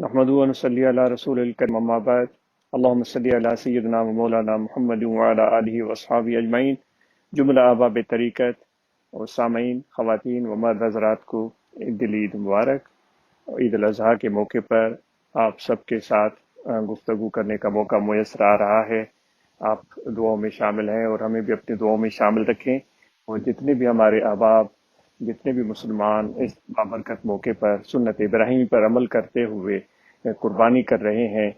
نحمدہ و نصلی علی رسول الکریم اما بعد اللہم صلی علی سیدنا و مولانا محمد وعلی آلہ و اصحابہ اجمعین۔ جملہ احباب طریقت اور سامعین، خواتین و مرد حضرات کو دلی عید مبارک۔ عید الاضحیٰ کے موقع پر آپ سب کے ساتھ گفتگو کرنے کا موقع میسر آ رہا ہے۔ آپ دعاؤں میں شامل ہیں اور ہمیں بھی اپنی دعاؤں میں شامل رکھیں، اور جتنے بھی ہمارے احباب، جتنے بھی مسلمان اس بابرکت موقع پر سنت ابراہیم پر عمل کرتے ہوئے قربانی کر رہے ہیں،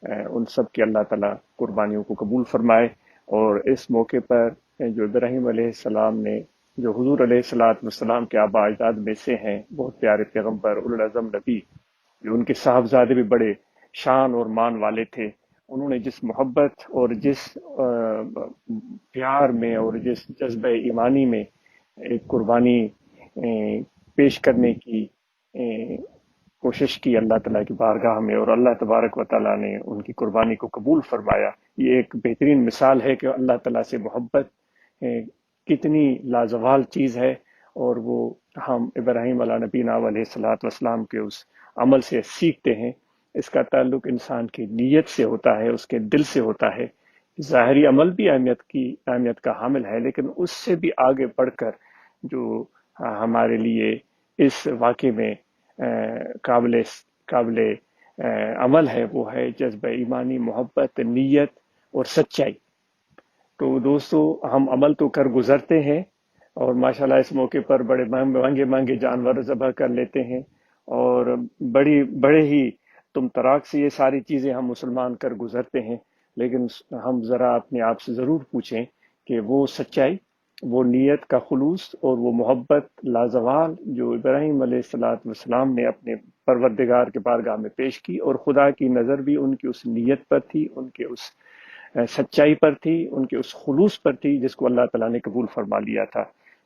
ان سب کی اللہ تعالیٰ قربانیوں کو قبول فرمائے۔ اور اس موقع پر جو ابراہیم علیہ السلام نے، جو حضور علیہ السلام کے آبا اجداد میں سے ہیں، بہت پیارے پیغمبر اولوالعزم نبی، جو ان کے صاحبزادے بھی بڑے شان اور مان والے تھے، انہوں نے جس محبت اور جس پیار میں اور جس جذبہ ایمانی میں ایک قربانی پیش کرنے کی کوشش کی اللہ تعالیٰ کی بارگاہ میں، اور اللہ تبارک و تعالیٰ نے ان کی قربانی کو قبول فرمایا، یہ ایک بہترین مثال ہے کہ اللہ تعالیٰ سے محبت کتنی لازوال چیز ہے، اور وہ ہم ابراہیم علیہ نبینا علیہ الصلوۃ والسلام کے اس عمل سے سیکھتے ہیں۔ اس کا تعلق انسان کی نیت سے ہوتا ہے، اس کے دل سے ہوتا ہے۔ ظاہری عمل بھی اہمیت کا حامل ہے، لیکن اس سے بھی آگے بڑھ کر جو ہمارے لیے اس واقعے میں قابل قابل عمل ہے، وہ ہے جذبہ ایمانی، محبت، نیت اور سچائی۔ تو دوستو، ہم عمل تو کر گزرتے ہیں، اور ماشاءاللہ اس موقع پر بڑے مہنگے مہنگے جانور ذبح کر لیتے ہیں، اور بڑے ہی تم تراک سے یہ ساری چیزیں ہم مسلمان کر گزرتے ہیں، لیکن ہم ذرا اپنے آپ سے ضرور پوچھیں کہ وہ سچائی، وہ نیت کا خلوص اور وہ محبت لازوال جو ابراہیم علیہ السلام نے اپنے پروردگار کے بارگاہ میں پیش کی، اور خدا کی نظر بھی ان کی اس نیت پر تھی، ان کے اس سچائی پر تھی، ان کے اس خلوص پر تھی جس کو اللہ تعالیٰ نے قبول فرما لیا تھا۔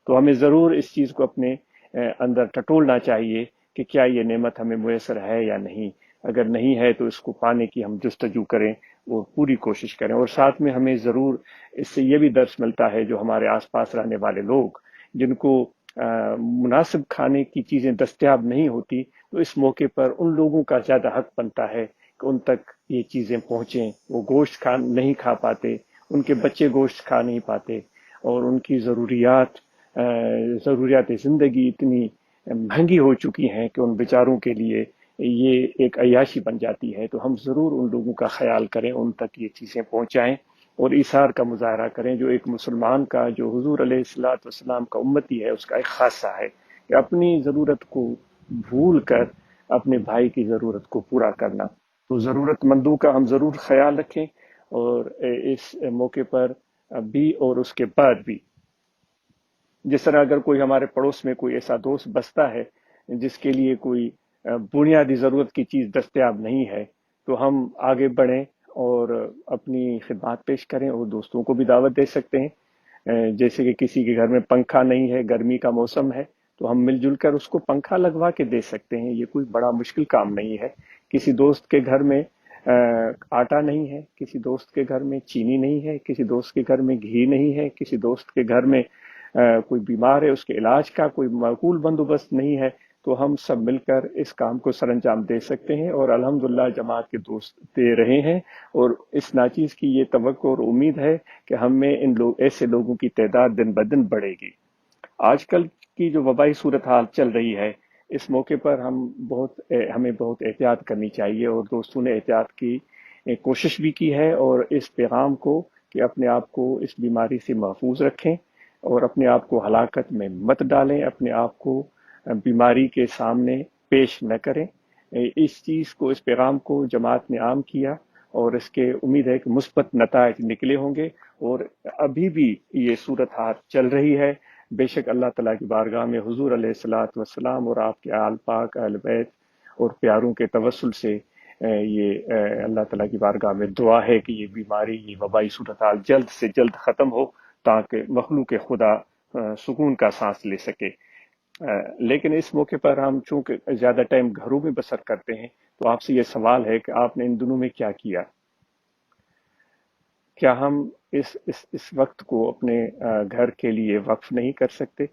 تو ہمیں ضرور اس چیز کو اپنے اندر ٹٹولنا چاہیے کہ کیا یہ نعمت ہمیں میسر ہے یا نہیں۔ اگر نہیں ہے تو اس کو پانے کی ہم جستجو کریں اور پوری کوشش کریں، اور ساتھ میں ہمیں ضرور اس سے یہ بھی درس ملتا ہے، جو ہمارے آس پاس رہنے والے لوگ جن کو مناسب کھانے کی چیزیں دستیاب نہیں ہوتی، تو اس موقع پر ان لوگوں کا زیادہ حق بنتا ہے کہ ان تک یہ چیزیں پہنچیں۔ وہ گوشت نہیں کھا پاتے، ان کے بچے گوشت کھا نہیں پاتے، اور ان کی ضروریات زندگی اتنی مہنگی ہو چکی ہیں کہ ان بیچاروں کے لیے یہ ایک عیاشی بن جاتی ہے۔ تو ہم ضرور ان لوگوں کا خیال کریں، ان تک یہ چیزیں پہنچائیں، اور ایثار کا مظاہرہ کریں، جو ایک مسلمان کا، جو حضور علیہ السلام کا امتی ہے، اس کا ایک خاصہ ہے کہ اپنی ضرورت کو بھول کر اپنے بھائی کی ضرورت کو پورا کرنا۔ تو ضرورت مندوں کا ہم ضرور خیال رکھیں، اور اس موقع پر بھی اور اس کے بعد بھی، جس طرح اگر کوئی ہمارے پڑوس میں کوئی ایسا دوست بستا ہے جس کے لیے کوئی بنیادی ضرورت کی چیز دستیاب نہیں ہے، تو ہم آگے بڑھیں اور اپنی خدمات پیش کریں، اور دوستوں کو بھی دعوت دے سکتے ہیں۔ جیسے کہ کسی کے گھر میں پنکھا نہیں ہے، گرمی کا موسم ہے، تو ہم مل جل کر اس کو پنکھا لگوا کے دے سکتے ہیں۔ یہ کوئی بڑا مشکل کام نہیں ہے۔ کسی دوست کے گھر میں آٹا نہیں ہے، کسی دوست کے گھر میں چینی نہیں ہے، کسی دوست کے گھر میں گھی نہیں ہے، کسی دوست کے گھر میں کوئی بیمار ہے، اس کے علاج کا کوئی معقول بندوبست نہیں ہے، تو ہم سب مل کر اس کام کو سر انجام دے سکتے ہیں، اور الحمدللہ جماعت کے دوست دے رہے ہیں، اور اس ناچیز کی یہ توقع اور امید ہے کہ ہم میں ایسے لوگوں کی تعداد دن بدن بڑھے گی۔ آج کل کی جو وبائی صورتحال چل رہی ہے، اس موقع پر ہمیں بہت احتیاط کرنی چاہیے، اور دوستوں نے احتیاط کی کوشش بھی کی ہے، اور اس پیغام کو کہ اپنے آپ کو اس بیماری سے محفوظ رکھیں، اور اپنے آپ کو ہلاکت میں مت ڈالیں، اپنے آپ کو بیماری کے سامنے پیش نہ کریں۔ اس چیز کو، اس پیغام کو جماعت نے عام کیا، اور اس کے امید ہے کہ مثبت نتائج نکلے ہوں گے، اور ابھی بھی یہ صورتحال چل رہی ہے۔ بے شک اللہ تعالیٰ کی بارگاہ میں حضور علیہ السلام اور آپ کے آل پاک، اہل بیت اور پیاروں کے توسل سے یہ اللہ تعالیٰ کی بارگاہ میں دعا ہے کہ یہ بیماری، یہ وبائی صورتحال جلد سے جلد ختم ہو، تاکہ مخلوق خدا سکون کا سانس لے سکے۔ لیکن اس موقع پر ہم چونکہ زیادہ ٹائم گھروں میں بسر کرتے ہیں، تو آپ سے یہ سوال ہے کہ آپ نے ان دنوں میں کیا کیا؟ کیا ہم اس وقت کو اپنے گھر کے لیے وقف نہیں کر سکتے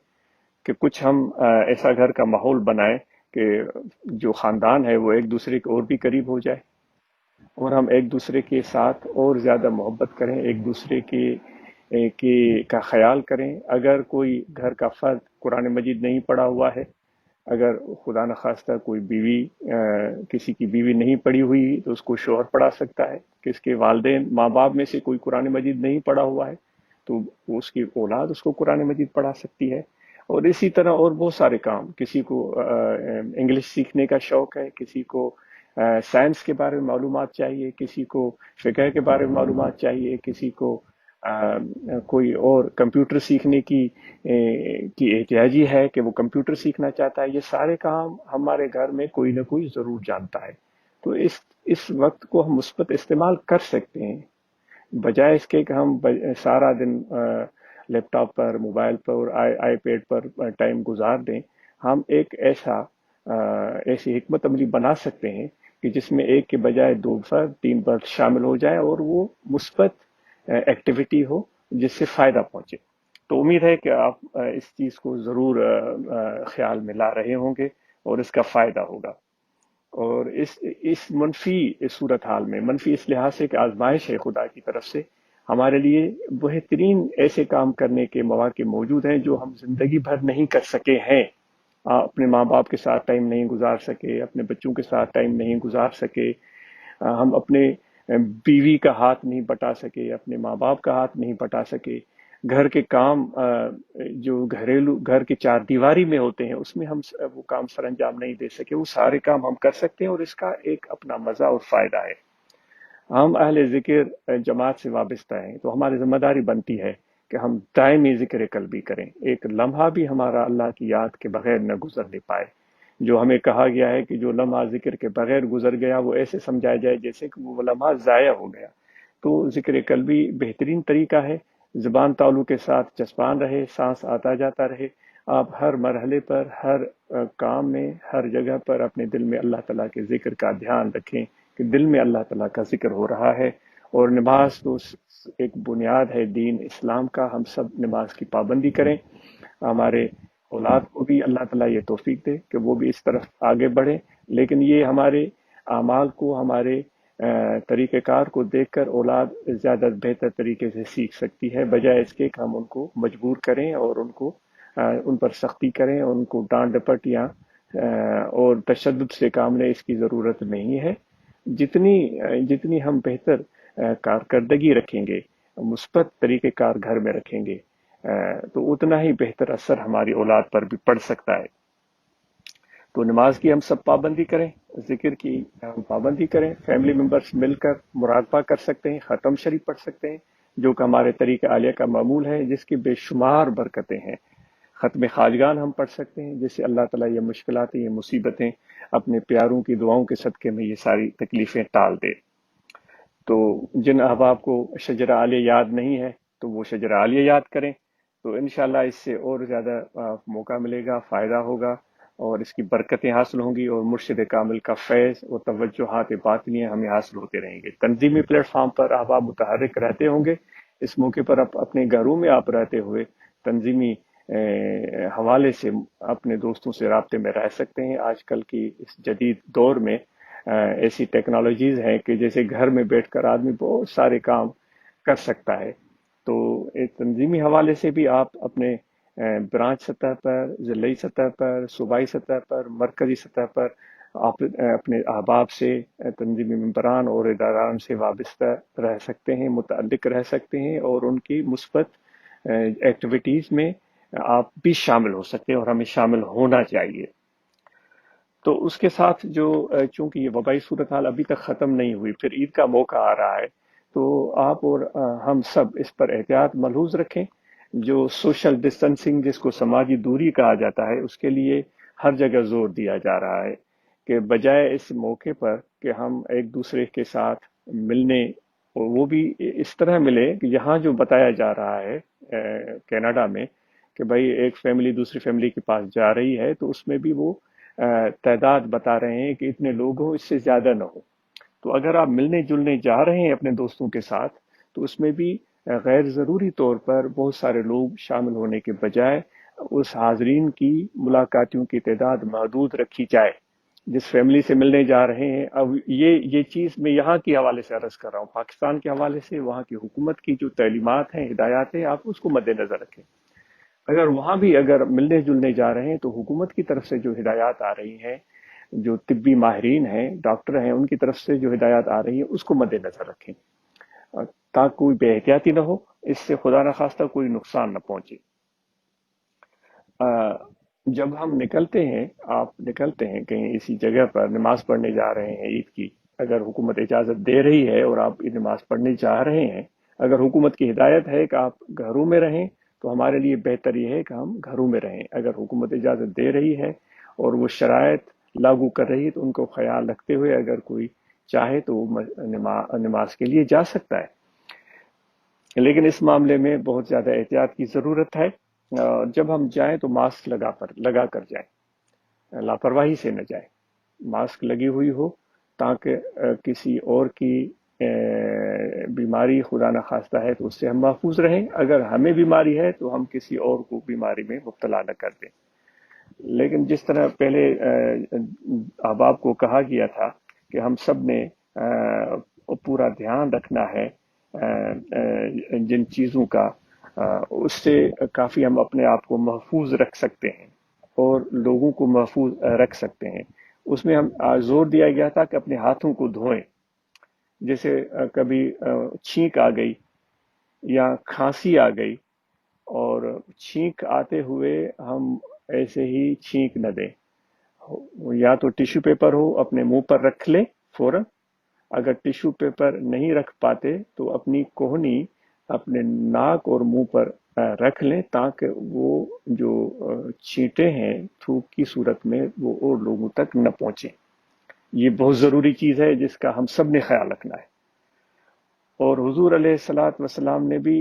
کہ کچھ ہم ایسا گھر کا ماحول بنائیں کہ جو خاندان ہے وہ ایک دوسرے کے اور بھی قریب ہو جائے، اور ہم ایک دوسرے کے ساتھ اور زیادہ محبت کریں، ایک دوسرے کا خیال کریں۔ اگر کوئی گھر کا فرد قرآن مجید نہیں پڑھا ہوا ہے، اگر خدا نخواستہ کوئی بیوی کسی کی بیوی نہیں پڑھی ہوئی تو اس کو شوہر پڑھا سکتا ہے، کہ اس کے والدین ماں باپ میں سے کوئی قرآن مجید نہیں پڑھا ہوا ہے تو اس کی اولاد اس کو قرآن مجید پڑھا سکتی ہے۔ اور اسی طرح اور بہت سارے کام، کسی کو انگلش سیکھنے کا شوق ہے، کسی کو سائنس کے بارے میں معلومات چاہیے، کسی کو فقہ کے بارے میں معلومات چاہیے، کسی کو کوئی اور کمپیوٹر سیکھنے کی احتیاجی ہے کہ وہ کمپیوٹر سیکھنا چاہتا ہے، یہ سارے کام ہمارے گھر میں کوئی نہ کوئی ضرور جانتا ہے۔ تو اس وقت کو ہم مثبت استعمال کر سکتے ہیں، بجائے اس کے کہ ہم سارا دن لیپ ٹاپ پر، موبائل پر اور آئی پیڈ پر ٹائم گزار دیں۔ ہم ایک ایسی حکمت عملی بنا سکتے ہیں کہ جس میں ایک کے بجائے 2 فرد 3 فرد شامل ہو جائیں اور وہ مثبت ایکٹیویٹی ہو جس سے فائدہ پہنچے۔ تو امید ہے کہ آپ اس چیز کو ضرور خیال میں لا رہے ہوں گے اور اس کا فائدہ ہوگا۔ اور اس منفی صورتحال میں، منفی اس لحاظ سے کہ آزمائش ہے خدا کی طرف سے، ہمارے لیے بہترین ایسے کام کرنے کے مواقع موجود ہیں جو ہم زندگی بھر نہیں کر سکے ہیں۔ اپنے ماں باپ کے ساتھ ٹائم نہیں گزار سکے، اپنے بچوں کے ساتھ ٹائم نہیں گزار سکے، ہم اپنے بیوی کا ہاتھ نہیں بٹا سکے، اپنے ماں باپ کا ہاتھ نہیں بٹا سکے، گھر کے کام جو گھریلو گھر کے چار دیواری میں ہوتے ہیں اس میں ہم وہ کام سر انجام نہیں دے سکے، وہ سارے کام ہم کر سکتے ہیں اور اس کا ایک اپنا مزہ اور فائدہ ہے۔ ہم اہل ذکر جماعت سے وابستہ ہیں تو ہماری ذمہ داری بنتی ہے کہ ہم دائمی ذکر قلبی کریں، ایک لمحہ بھی ہمارا اللہ کی یاد کے بغیر نہ گزرنے پائے۔ جو ہمیں کہا گیا ہے کہ جو لمحہ ذکر کے بغیر گزر گیا وہ ایسے سمجھا جائے جیسے کہ وہ لمحہ ضائع ہو گیا۔ تو ذکر قلبی بہترین طریقہ ہے، زبان تالو کے ساتھ چسپان رہے، سانس آتا جاتا رہے، آپ ہر مرحلے پر، ہر کام میں، ہر جگہ پر اپنے دل میں اللہ تعالیٰ کے ذکر کا دھیان رکھیں کہ دل میں اللہ تعالیٰ کا ذکر ہو رہا ہے۔ اور نماز تو ایک بنیاد ہے دین اسلام کا، ہم سب نماز کی پابندی کریں، ہمارے اولاد کو بھی اللہ تعالیٰ یہ توفیق دے کہ وہ بھی اس طرف آگے بڑھیں۔ لیکن یہ ہمارے اعمال کو، ہمارے طریقہ کار کو دیکھ کر اولاد زیادہ بہتر طریقے سے سیکھ سکتی ہے، بجائے اس کے کہ ہم ان کو مجبور کریں اور ان پر سختی کریں، ان کو ڈانٹ ڈپٹ یا اور تشدد سے کام لیں، اس کی ضرورت نہیں ہے۔ جتنی ہم بہتر کارکردگی رکھیں گے، مثبت طریقہ کار گھر میں رکھیں گے، تو اتنا ہی بہتر اثر ہماری اولاد پر بھی پڑ سکتا ہے۔ تو نماز کی ہم سب پابندی کریں، ذکر کی ہم پابندی کریں، فیملی ممبرس مل کر مراقبہ کر سکتے ہیں، ختم شریف پڑھ سکتے ہیں جو کہ ہمارے طریقہ عالیہ کا معمول ہے، جس کی بے شمار برکتیں ہیں۔ ختم خواجگان ہم پڑھ سکتے ہیں جس سے اللہ تعالیٰ یہ مشکلات، یہ مصیبتیں اپنے پیاروں کی دعاؤں کے صدقے میں یہ ساری تکلیفیں ٹال دے۔ تو جن احباب کو شجرہ عالیہ یاد نہیں ہے تو وہ شجرہ عالیہ یاد کریں، تو انشاءاللہ اس سے اور زیادہ موقع ملے گا، فائدہ ہوگا اور اس کی برکتیں حاصل ہوں گی، اور مرشد کامل کا فیض اور توجہات باطنیہ ہمیں حاصل ہوتے رہیں گے۔ تنظیمی پلیٹ فارم پر احباب متحرک رہتے ہوں گے، اس موقع پر اپنے گھروں میں آپ رہتے ہوئے تنظیمی حوالے سے اپنے دوستوں سے رابطے میں رہ سکتے ہیں۔ آج کل کی اس جدید دور میں ایسی ٹیکنالوجیز ہیں کہ جیسے گھر میں بیٹھ کر آدمی بہت سارے کام کر سکتا ہے۔ تو ایک تنظیمی حوالے سے بھی آپ اپنے برانچ سطح پر، ضلعی سطح پر، صوبائی سطح پر، مرکزی سطح پر آپ اپنے احباب سے، تنظیمی ممبران اور اداران سے وابستہ رہ سکتے ہیں، متعلق رہ سکتے ہیں، اور ان کی مثبت ایکٹیویٹیز میں آپ بھی شامل ہو سکتے ہیں اور ہمیں شامل ہونا چاہیے۔ تو اس کے ساتھ جو چونکہ یہ وبائی صورتحال ابھی تک ختم نہیں ہوئی، پھر عید کا موقع آ رہا ہے، تو آپ اور ہم سب اس پر احتیاط ملحوظ رکھیں۔ جو سوشل ڈسٹنسنگ، جس کو سماجی دوری کہا جاتا ہے، اس کے لیے ہر جگہ زور دیا جا رہا ہے کہ بجائے اس موقع پر کہ ہم ایک دوسرے کے ساتھ ملنے، اور وہ بھی اس طرح ملے کہ یہاں جو بتایا جا رہا ہے کینیڈا میں کہ بھائی ایک فیملی دوسری فیملی کے پاس جا رہی ہے تو اس میں بھی وہ تعداد بتا رہے ہیں کہ اتنے لوگ ہوں، اس سے زیادہ نہ ہو۔ تو اگر آپ ملنے جلنے جا رہے ہیں اپنے دوستوں کے ساتھ تو اس میں بھی غیر ضروری طور پر بہت سارے لوگ شامل ہونے کے بجائے اس حاضرین کی ملاقاتوں کی تعداد محدود رکھی جائے جس فیملی سے ملنے جا رہے ہیں. اب یہ چیز میں یہاں کے حوالے سے عرض کر رہا ہوں، پاکستان کے حوالے سے وہاں کی حکومت کی جو تعلیمات ہیں، ہدایات ہیں، آپ اس کو مد نظر رکھیں. اگر وہاں بھی اگر ملنے جلنے جا رہے ہیں تو حکومت کی طرف سے جو ہدایات آ رہی ہیں، جو طبی ماہرین ہیں، ڈاکٹر ہیں، ان کی طرف سے جو ہدایات آ رہی ہیں اس کو مد نظر رکھیں تاکہ کوئی بے احتیاطی نہ ہو، اس سے خدا نخواستہ کوئی نقصان نہ پہنچے. جب ہم نکلتے ہیں، آپ نکلتے ہیں کہیں اسی جگہ پر نماز پڑھنے جا رہے ہیں عید کی، اگر حکومت اجازت دے رہی ہے اور آپ نماز پڑھنے جا رہے ہیں، اگر حکومت کی ہدایت ہے کہ آپ گھروں میں رہیں تو ہمارے لیے بہتر یہ ہے کہ ہم گھروں میں رہیں. اگر حکومت اجازت دے رہی ہے اور وہ شرائط لاگو کر رہی ہے تو ان کو خیال رکھتے ہوئے اگر کوئی چاہے تو وہ نماز کے لیے جا سکتا ہے. لیکن اس معاملے میں بہت زیادہ احتیاط کی ضرورت ہے. جب ہم جائیں تو ماسک لگا کر جائیں، لاپرواہی سے نہ جائیں. ماسک لگی ہوئی ہو تاکہ کسی اور کی بیماری خدا نخواستہ ہے تو اس سے ہم محفوظ رہیں. اگر ہمیں بیماری ہے تو ہم کسی اور کو بیماری میں مبتلا نہ کر دیں. لیکن جس طرح پہلے احباب کو کہا گیا تھا کہ ہم سب نے پورا دھیان رکھنا ہے جن چیزوں کا، اس سے کافی ہم اپنے آپ کو محفوظ رکھ سکتے ہیں اور لوگوں کو محفوظ رکھ سکتے ہیں. اس میں ہم زور دیا گیا تھا کہ اپنے ہاتھوں کو دھوئیں. جیسے کبھی چھینک آ گئی یا کھانسی آ گئی اور چھینک آتے ہوئے ہم ایسے ہی چھینک نہ دیں. یا تو ٹیشو پیپر ہو اپنے منہ پر رکھ لیں فوراً. اگر ٹیشو پیپر نہیں رکھ پاتے تو اپنی کوہنی اپنے ناک اور منہ پر رکھ لیں تاکہ وہ جو چھینٹے ہیں تھوک کی صورت میں وہ اور لوگوں تک نہ پہنچیں. یہ بہت ضروری چیز ہے جس کا ہم سب نے خیال رکھنا ہے. اور حضور علیہ الصلاۃ والسلام نے بھی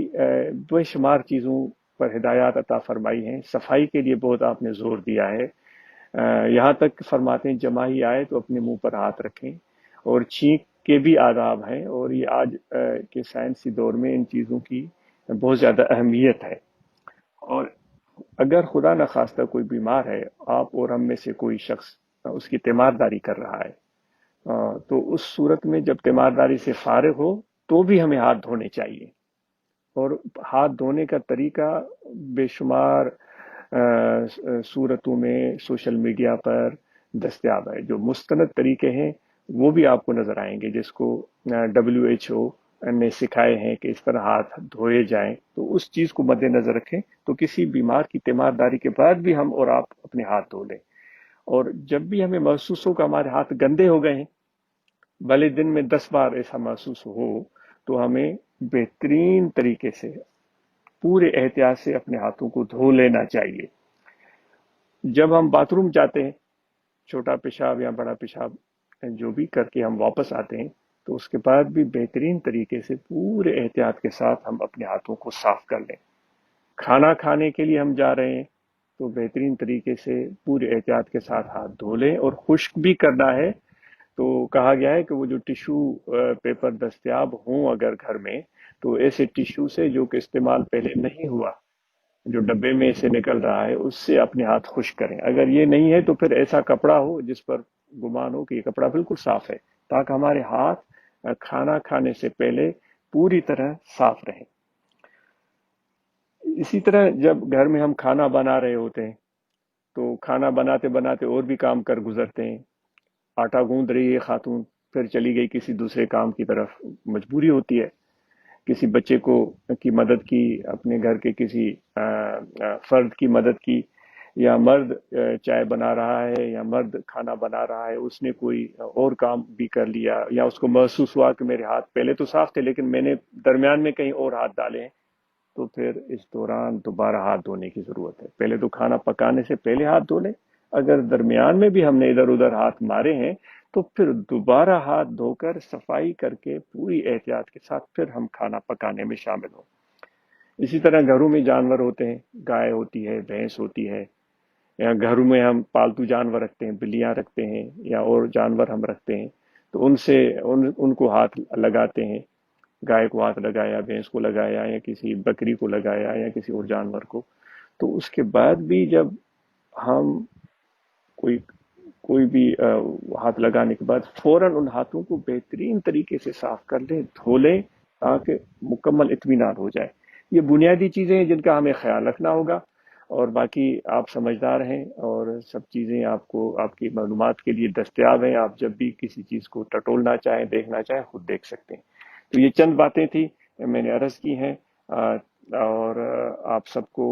بے شمار چیزوں پر ہدایات عطا فرمائی ہیں. صفائی کے لیے بہت آپ نے زور دیا ہے. یہاں تک فرماتے ہیں جماعی آئے تو اپنے منہ پر ہاتھ رکھیں. اور چھینک کے بھی آداب ہیں اور یہ آج کے سائنسی دور میں ان چیزوں کی بہت زیادہ اہمیت ہے. اور اگر خدا نخواستہ کوئی بیمار ہے، آپ اور ہم میں سے کوئی شخص اس کی تیمارداری کر رہا ہے، تو اس صورت میں جب تیمارداری سے فارغ ہو تو بھی ہمیں ہاتھ دھونے چاہیے. اور ہاتھ دھونے کا طریقہ بے شمار صورتوں میں سوشل میڈیا پر دستیاب ہے. جو مستند طریقے ہیں وہ بھی آپ کو نظر آئیں گے جس کو WHO نے سکھائے ہیں کہ اس طرح ہاتھ دھوئے جائیں. تو اس چیز کو مد نظر رکھیں تو کسی بیمار کی تیمارداری کے بعد بھی ہم اور آپ اپنے ہاتھ دھو لیں. اور جب بھی ہمیں محسوس ہو کہ ہمارے ہاتھ گندے ہو گئے ہیں، بھلے دن میں 10 بار ایسا محسوس ہو، تو ہمیں بہترین طریقے سے پورے احتیاط سے اپنے ہاتھوں کو دھو لینا چاہیے. جب ہم باتھ روم جاتے ہیں، چھوٹا پیشاب یا بڑا پیشاب جو بھی کر کے ہم واپس آتے ہیں، تو اس کے بعد بھی بہترین طریقے سے پورے احتیاط کے ساتھ ہم اپنے ہاتھوں کو صاف کر لیں. کھانا کھانے کے لیے ہم جا رہے ہیں تو بہترین طریقے سے پورے احتیاط کے ساتھ ہاتھ دھو لیں. اور خشک بھی کرنا ہے تو کہا گیا ہے کہ وہ جو ٹیشو پیپر دستیاب ہوں اگر گھر میں، تو ایسے ٹیشو سے جو کہ استعمال پہلے نہیں ہوا، جو ڈبے میں سے نکل رہا ہے، اس سے اپنے ہاتھ خشک کریں. اگر یہ نہیں ہے تو پھر ایسا کپڑا ہو جس پر گمان ہو کہ یہ کپڑا بالکل صاف ہے، تاکہ ہمارے ہاتھ کھانا کھانے سے پہلے پوری طرح صاف رہیں. اسی طرح جب گھر میں ہم کھانا بنا رہے ہوتے ہیں تو کھانا بناتے بناتے اور بھی کام کر گزرتے ہیں. آٹا گوندھ رہی ہے خاتون، پھر چلی گئی کسی دوسرے کام کی طرف، مجبوری ہوتی ہے. کسی بچے کو کی مدد کی، اپنے گھر کے کسی فرد کی مدد کی، یا مرد چائے بنا رہا ہے یا مرد کھانا بنا رہا ہے، اس نے کوئی اور کام بھی کر لیا، یا اس کو محسوس ہوا کہ میرے ہاتھ پہلے تو صاف تھے لیکن میں نے درمیان میں کہیں اور ہاتھ ڈالے ہیں، تو پھر اس دوران دوبارہ ہاتھ دھونے کی ضرورت ہے. پہلے تو کھانا پکانے سے پہلے ہاتھ دھو لیں. اگر درمیان میں بھی ہم نے ادھر ادھر ہاتھ مارے ہیں تو پھر دوبارہ ہاتھ دھو کر صفائی کر کے پوری احتیاط کے ساتھ پھر ہم کھانا پکانے میں شامل ہوں. اسی طرح گھروں میں جانور ہوتے ہیں، گائے ہوتی ہے، بھینس ہوتی ہے، یا گھروں میں ہم پالتو جانور رکھتے ہیں، بلیاں رکھتے ہیں یا اور جانور ہم رکھتے ہیں، تو ان کو ہاتھ لگاتے ہیں. گائے کو ہاتھ لگایا، بھینس کو لگایا، یا کسی بکری کو لگایا، یا کسی اور جانور کو. تو اس کے بعد بھی جب ہم کوئی کوئی بھی ہاتھ لگانے کے بعد فوراً ان ہاتھوں کو بہترین طریقے سے صاف کر لیں، دھو لیں، تاکہ مکمل اطمینان ہو جائے۔ یہ بنیادی چیزیں ہیں جن کا ہمیں خیال رکھنا ہوگا، اور باقی آپ سمجھدار ہیں اور سب چیزیں آپ کو آپ کی معلومات کے لیے دستیاب ہیں۔ آپ جب بھی کسی چیز کو ٹٹولنا چاہیں، دیکھنا چاہیں، خود دیکھ سکتے ہیں۔ تو یہ چند باتیں تھی میں نے عرض کی ہیں، اور آپ سب کو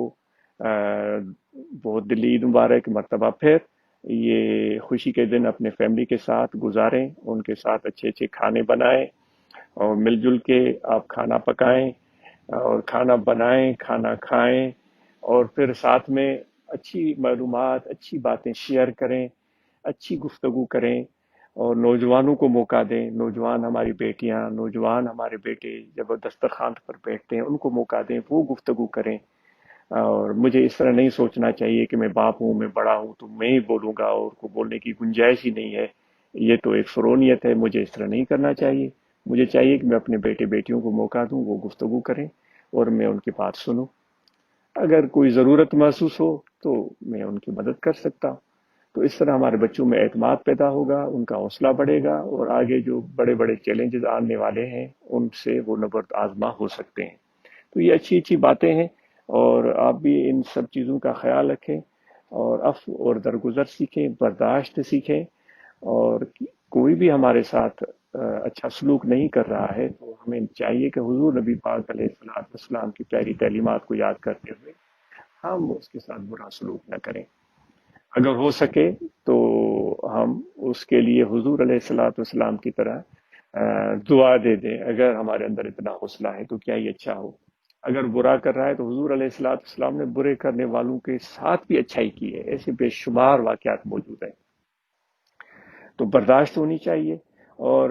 بہت دلی عید مبارک مرتبہ پھر۔ یہ خوشی کے دن اپنے فیملی کے ساتھ گزاریں، ان کے ساتھ اچھے اچھے کھانے بنائیں، اور مل جل کے آپ کھانا پکائیں اور کھانا بنائیں، کھانا کھائیں، اور پھر ساتھ میں اچھی معلومات، اچھی باتیں شیئر کریں، اچھی گفتگو کریں، اور نوجوانوں کو موقع دیں۔ نوجوان ہماری بیٹیاں، نوجوان ہمارے بیٹے جب دسترخوان پر بیٹھتے ہیں ان کو موقع دیں، وہ گفتگو کریں۔ اور مجھے اس طرح نہیں سوچنا چاہیے کہ میں باپ ہوں، میں بڑا ہوں تو میں ہی بولوں گا، اور کو بولنے کی گنجائش ہی نہیں ہے۔ یہ تو ایک فرونیت ہے، مجھے اس طرح نہیں کرنا چاہیے۔ مجھے چاہیے کہ میں اپنے بیٹے بیٹیوں کو موقع دوں، وہ گفتگو کریں اور میں ان کی بات سنوں۔ اگر کوئی ضرورت محسوس ہو تو میں ان کی مدد کر سکتا ہوں۔ تو اس طرح ہمارے بچوں میں اعتماد پیدا ہوگا، ان کا حوصلہ بڑھے گا، اور آگے جو بڑے بڑے چیلنجز آنے والے ہیں ان سے وہ نبرد آزما ہو سکتے ہیں۔ تو یہ اچھی اچھی باتیں ہیں، اور آپ بھی ان سب چیزوں کا خیال رکھیں، اور عفو اور درگزر سیکھیں، برداشت سیکھیں، اور کوئی بھی ہمارے ساتھ اچھا سلوک نہیں کر رہا ہے تو ہمیں چاہیے کہ حضور نبی پاک علیہ الصلوۃ والسلام کی پیاری تعلیمات کو یاد کرتے ہوئے ہم اس کے ساتھ برا سلوک نہ کریں۔ اگر ہو سکے تو ہم اس کے لیے حضور علیہ الصلوۃ والسلام کی طرح دعا دے دیں۔ اگر ہمارے اندر اتنا حوصلہ ہے تو کیا یہ اچھا ہو۔ اگر برا کر رہا ہے تو حضور علیہ الصلوۃ والسلام نے برے کرنے والوں کے ساتھ بھی اچھائی کی ہے، ایسے بے شمار واقعات موجود ہیں۔ تو برداشت ہونی چاہیے۔ اور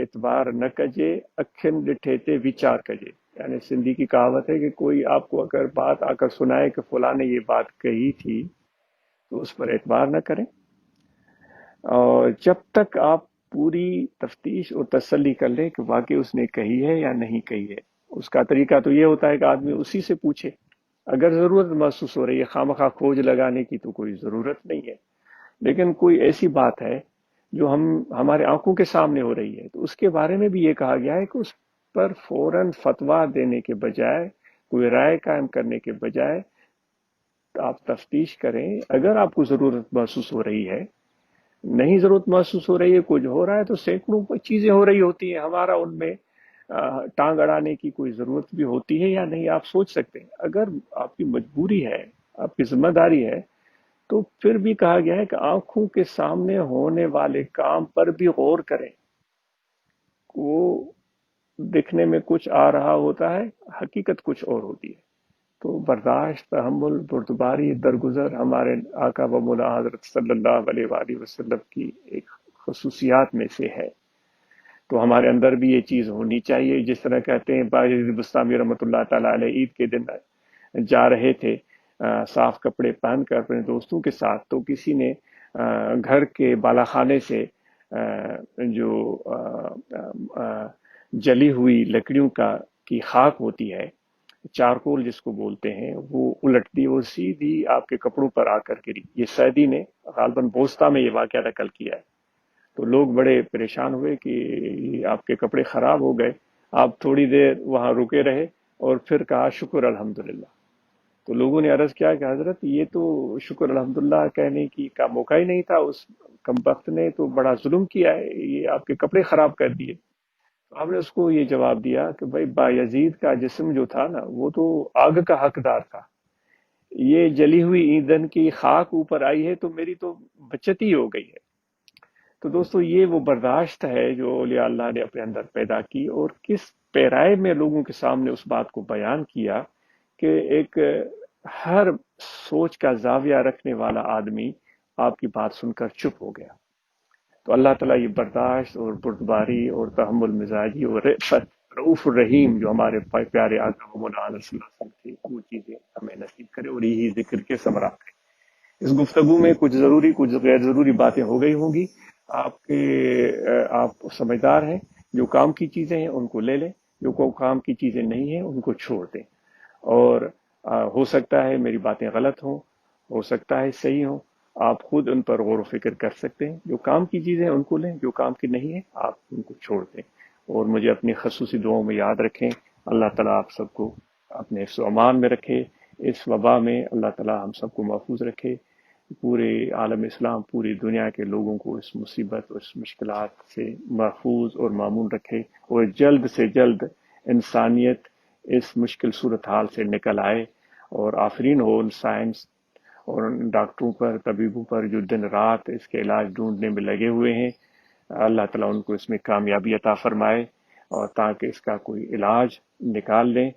اعتبار نہ کجے، اکھن ڈٹھے تے وچار کجے۔ یعنی سندھی کی کہاوت ہے کہ کوئی آپ کو اگر بات آ کر سنائے کہ فلاں نے یہ بات کہی تھی تو اس پر اعتبار نہ کریں، اور جب تک آپ پوری تفتیش اور تسلی کر لیں کہ واقعی اس نے کہی ہے یا نہیں کہی ہے۔ اس کا طریقہ تو یہ ہوتا ہے کہ آدمی اسی سے پوچھے۔ اگر ضرورت محسوس ہو رہی ہے خواہ مخواہ کھوج لگانے کی تو کوئی ضرورت نہیں ہے، لیکن کوئی ایسی بات ہے جو ہمارے آنکھوں کے سامنے ہو رہی ہے تو اس کے بارے میں بھی یہ کہا گیا ہے کہ اس پر فوراً فتویٰ دینے کے بجائے، کوئی رائے قائم کرنے کے بجائے آپ تفتیش کریں۔ اگر آپ کو ضرورت محسوس ہو رہی ہے، نہیں ضرورت محسوس ہو رہی ہے، کچھ ہو رہا ہے تو سینکڑوں چیزیں ہو رہی ہوتی ہیں، ہمارا ان میں ٹانگ اڑانے کی کوئی ضرورت بھی ہوتی ہے یا نہیں، آپ سوچ سکتے ہیں۔ اگر آپ کی مجبوری ہے، آپ کی ذمہ داری ہے، تو پھر بھی کہا گیا ہے کہ آنکھوں کے سامنے ہونے والے کام پر بھی غور کریں۔ وہ دکھنے میں کچھ آ رہا ہوتا ہے، حقیقت کچھ اور ہوتی ہے۔ تو برداشت، تحمل، بردباری، درگزر ہمارے آقا و مولا حضرت صلی اللہ علیہ وآلہ وسلم کی ایک خصوصیات میں سے ہے۔ تو ہمارے اندر بھی یہ چیز ہونی چاہیے۔ جس طرح کہتے ہیں باجد بستامی رحمۃ اللہ تعالیٰ علیہ عید کے دن جا رہے تھے صاف کپڑے پہن کر اپنے دوستوں کے ساتھ، تو کسی نے گھر کے بالا خانے سے جو جلی ہوئی لکڑیوں کی خاک ہوتی ہے، چارکول جس کو بولتے ہیں، وہ الٹ دی اور سیدھی آپ کے کپڑوں پر آ کر گری۔ یہ سعدی نے غالباً بوستا میں یہ واقعہ نقل کیا ہے۔ تو لوگ بڑے پریشان ہوئے کہ آپ کے کپڑے خراب ہو گئے۔ آپ تھوڑی دیر وہاں رکے رہے اور پھر کہا شکر الحمدللہ۔ تو لوگوں نے عرض کیا کہ حضرت یہ تو شکر الحمدللہ کہنے کا موقع ہی نہیں تھا، اس کمبخت نے تو بڑا ظلم کیا ہے، یہ آپ کے کپڑے خراب کر دیے۔ آپ نے اس کو یہ جواب دیا کہ بھائی بایزید کا جسم جو تھا نا وہ تو آگ کا حقدار تھا، یہ جلی ہوئی ایندھن کی خاک اوپر آئی ہے تو میری تو بچت ہی ہو گئی ہے۔ تو دوستو یہ وہ برداشت ہے جو اولیاء اللہ نے اپنے اندر پیدا کی، اور کس پیرائے میں لوگوں کے سامنے اس بات کو بیان کیا کہ ایک ہر سوچ کا زاویہ رکھنے والا آدمی آپ کی بات سن کر چپ ہو گیا۔ تو اللہ تعالیٰ یہ برداشت اور بردباری اور تحمل مزاجی اور رفت، رؤوف الرحیم جو ہمارے پیارے آقا و مولانا صلی اللہ علیہ وسلم تھے، وہ چیزیں ہمیں نصیب کرے، اور یہی ذکر کے ثمرات ہیں۔ اس گفتگو میں کچھ ضروری کچھ غیر ضروری باتیں ہو گئی ہوں گی۔ آپ سمجھدار ہیں، جو کام کی چیزیں ہیں ان کو لے لیں، جو کام کی چیزیں نہیں ہیں ان کو چھوڑ دیں، اور ہو سکتا ہے میری باتیں غلط ہوں، ہو سکتا ہے صحیح ہوں، آپ خود ان پر غور و فکر کر سکتے ہیں، جو کام کی چیزیں ان کو لیں، جو کام کی نہیں ہے آپ ان کو چھوڑ دیں، اور مجھے اپنی خصوصی دعاؤں میں یاد رکھیں۔ اللہ تعالیٰ آپ سب کو اپنے حفظ و امان میں رکھے، اس وبا میں اللہ تعالیٰ ہم سب کو محفوظ رکھے، پورے عالم اسلام، پوری دنیا کے لوگوں کو اس مصیبت اور اس مشکلات سے محفوظ اور معمون رکھے، اور جلد سے جلد انسانیت اس مشکل صورتحال سے نکل آئے، اور آفرین ہو ان سائنس اور ان ڈاکٹروں پر، طبیبوں پر جو دن رات اس کے علاج ڈھونڈنے میں لگے ہوئے ہیں۔ اللہ تعالیٰ ان کو اس میں کامیابی عطا فرمائے، اور تاکہ اس کا کوئی علاج نکال لیں،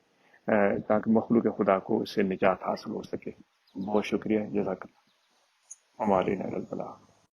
تاکہ مخلوق خدا کو اس سے نجات حاصل ہو سکے۔ بہت شکریہ، جزاک اللہ، ہمارے نر البلا۔